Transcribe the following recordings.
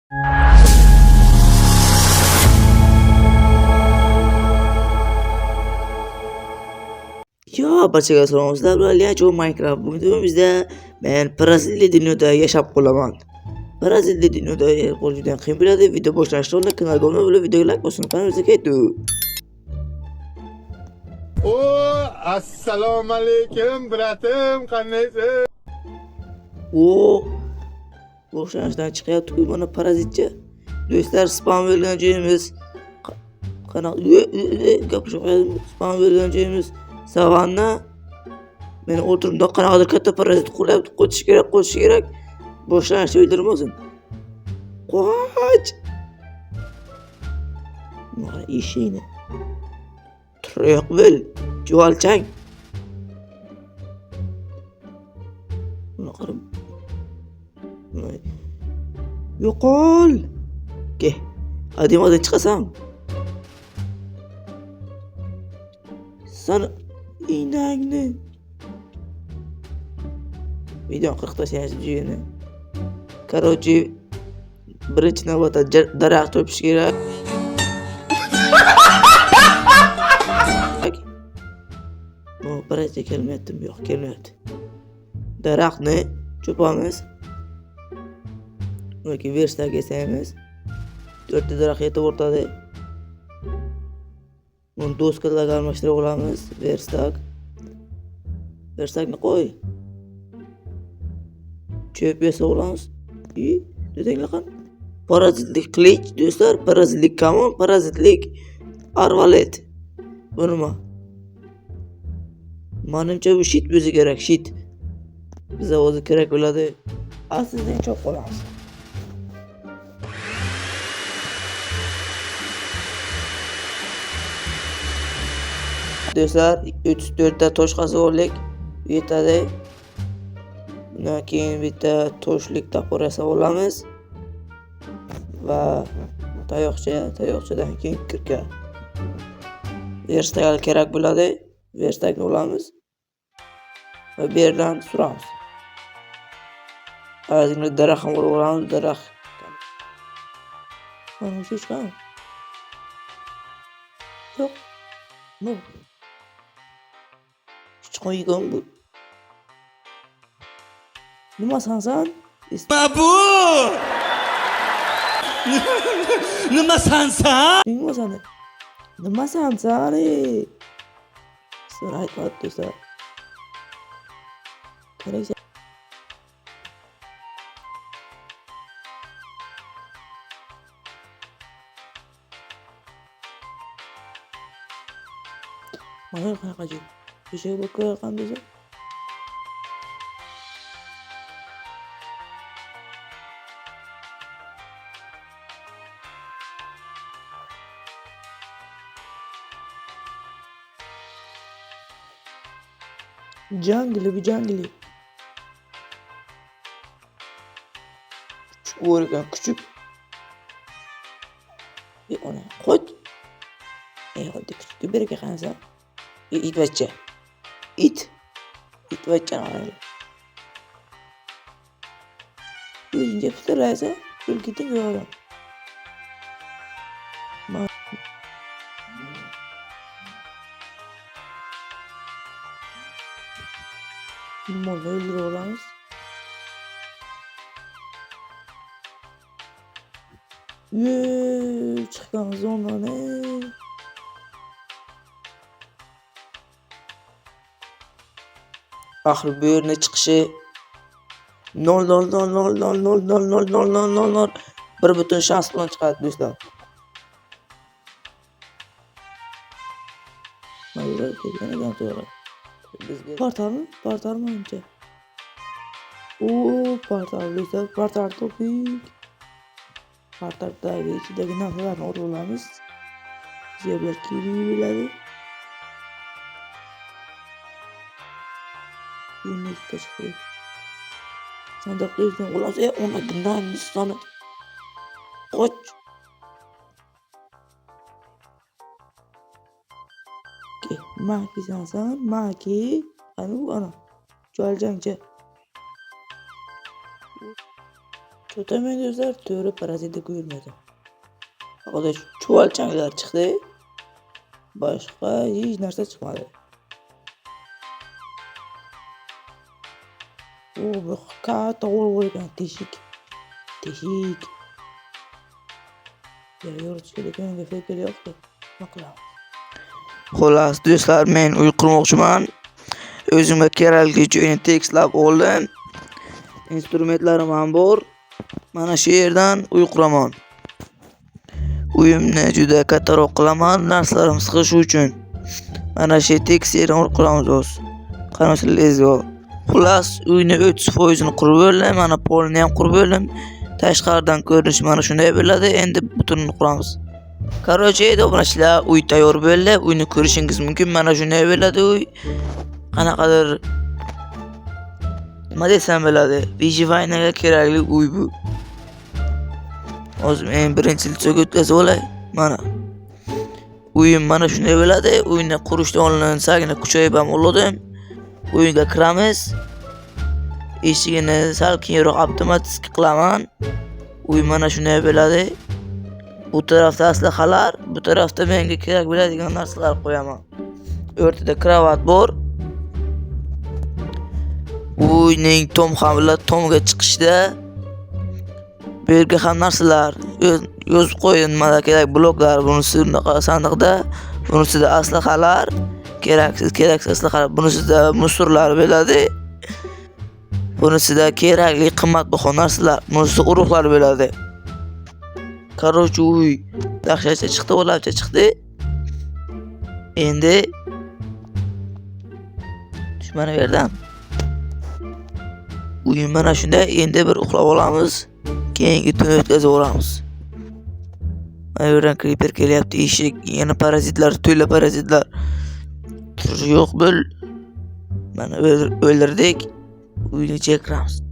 Yo, barchaga salom. Sizlar bilan Liacho Minecraft. Bugun videomizda men Braziliya dunyoda yashab qolaman. Braziliya dunyoda yashab qolish juda qiyin bo'ladi. Video boshlashdan oldin kanalga obuna bo'lib, videoga like bosing. Qanday ketdi? Assalomu alaykum bratim, qandaysiz? Boshlashdan chiqayapti-ku mana parazitcha. Do'stlar, spam bo'lgan joyimiz qanaqa gapirishib qo'ydim. Spam bo'lgan joyimiz savanna. Men o'tiribda qanaqadir katta parazit qo'yapti, qo'chish kerak. Boshlanishni o'ldirmasin. Qoch! Mana ishingni. Troyoq bil, juvalchang. Buni qarab. Yo'qol. Ke. Adimodan chiqasam. Sana inangni. Video 40 ta siyasi. Короче, birinchi navbatda daraxt topish kerak. Bu birinchi kelmayaptimi? Yo'q, kelmayapti. Daraxtni chopamiz. Yoki verstaga kesamiz. 4 ta daraxt yetib o'rtadi. Buni doskalarga almashtirib olamiz. Verstakni qo'y. Chöp yasab olamiz. Dedinglar qani? Parazitlik qilich, do'stlar, parazitlik kamon, parazitlik arvalet. Bu nima? Menimcha bu shit o'zi kerak, shit. Bizga o'zi kerak bo'ladi. Aslida chop qolamiz. Do'stlar, 34 ta tosh qazib oldik. Yetadi. Bundan keyin bitta toshlik topor yasab olamiz. Va tayoqchadan keyin kirka. Verstak kerak bo'ladi. Verstakni olamiz. Va bu yerdan suramiz. Hozir daraxt ham olamiz, daraxt. Mana shu chiqadi. Yo'q. No. Chiqmaygan bu. Nima sansan? Bu! Nima sansan? Nima sansan? So'ray qotdisa. Kerak. Mana qanaqa joy? O'sha bo'kka qandaysa? Jangli. Küçük o'rgan, küçük. Ona qo'y. Xuddi küçük berga qansa. Itbachcha. Itbachcha qarang. O'zingga fikrlaysa, kulkiting yo'q. Limonni o'ldirib olamiz. Chiqqan zonani. Axir bu yerga chiqishi 0.0000000 bir butun shans bilan chiqadi do'stlar. Mayli, kelganidan to'g'ri. Bizga portalmi menimcha. Portal do'stlar, portal topdik. Portaldagi ichidagi narsalarni olib olamiz. Bizga bir kerak bo'ladi. Buni tashqari. Sandiqni o'zidan olamiz. Ona bundan soni. Qoch. Maki sansan, maki. Ana. Juvalchangchi. Tutamen do'stlar, to'g'ri parazitni ko'rmadim. Faqat chuvalchanglar chiqdi. Boshqa hech narsa chiqmadi. Bu katta bo'lgan teshik. Teshik. Yo'rchilik menga fikr yo'qdi. Nima qilamiz? Xo'las, do'stlar, men uy qurmoqchiman. O'zimga kerakli joyni tekislab oldim. Instrumentlarim ham bor. Mana shu yerdan uy quraman. Uyimni juda kattaroq qilaman, narsalarim sig'ishi uchun. Mana shu tekis yerni quramiz o'z. Qanotli Xullas, uyni 30% ni qurib bo'ldim, mana polni ham qurib bo'ldim. Tashqaridan ko'rinishi mana shunday bo'ladi. Endi butunini quramiz. Короче, obunachilar, uy tayyor bo'ldi. Uyni ko'rishingiz mumkin. Mana shunday bo'ladi uy. Qanaqadir nima desam bo'ladi? Vijivaynaga kerakli uy bu. Hozir men birinchi litsoga o'tkazib olay. Mana. Uyim mana shunday bo'ladi. Uyni qurishdan oldin sagini kuchayib ham oldim. Uyga kiramiz. Eshigini sal keyinroq avtomatik qilaman. Uy mana shunday bo'ladi. Bu tarafda aslahalar, bu tarafda menga kerak bo'ladigan narsalar qo'yaman. O'rtada kravat bor. Uyning tom hamla tomga chiqishda bu yerga ham narsalar yozib qo'ydim. Mana kerak bloklar, bunisi bunaqa sandiqda, bunisida aslahalar, keraksiz aslahalar, bunisida musorlar bo'ladi. Bunisida kerakli qimmatbaho narsalar, bunisida urug'lar bo'ladi. Короче, uy yaxshicha chiqdi, o'labcha chiqdi. Endi mana bu yerdan uyim mana shunday. Endi bir uxlab olamiz. Keyingi tun o'tkazib olamiz. Mana bu yerdan creeper kelyapti, eshik, yana parazitlar, to'yla parazitlar. Yo'q bo'l. Mana o'ldirdik. Uyni chekramiz.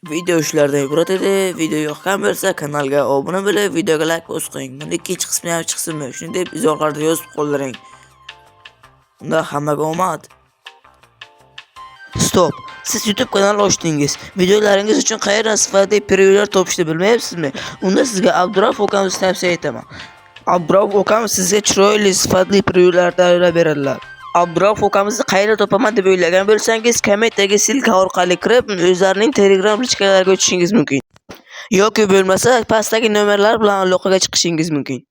Video shulardan iborat edi. Video yoqqan bo'lsa kanalga obuna bo'lib, videoga like bosing. Buni ikkinchi qismi ham chiqsinmi? Shuni deb izohlarda yozib qoldiring. Unda hammaga omad. Stop. Siz YouTube kanal ochdingiz. Videolaringiz uchun qayerdan sifatli prevyular topishni bilmayapsizmi? Unda sizga Abdurauf akamizni tavsiya etaman. Abdurauf akam sizga chiroyli sifatli prevyular tayyorlab beradilar. Abdurauf akamizni qayerda topaman deb o'ylagan bo'lsangiz, kommentdagi silka orqali kirib, o'zlarining Telegram lichkalariga o'tishingiz mumkin. Yoki bo'lmasa, pastdagi nomerlar bilan aloqaga chiqishingiz mumkin.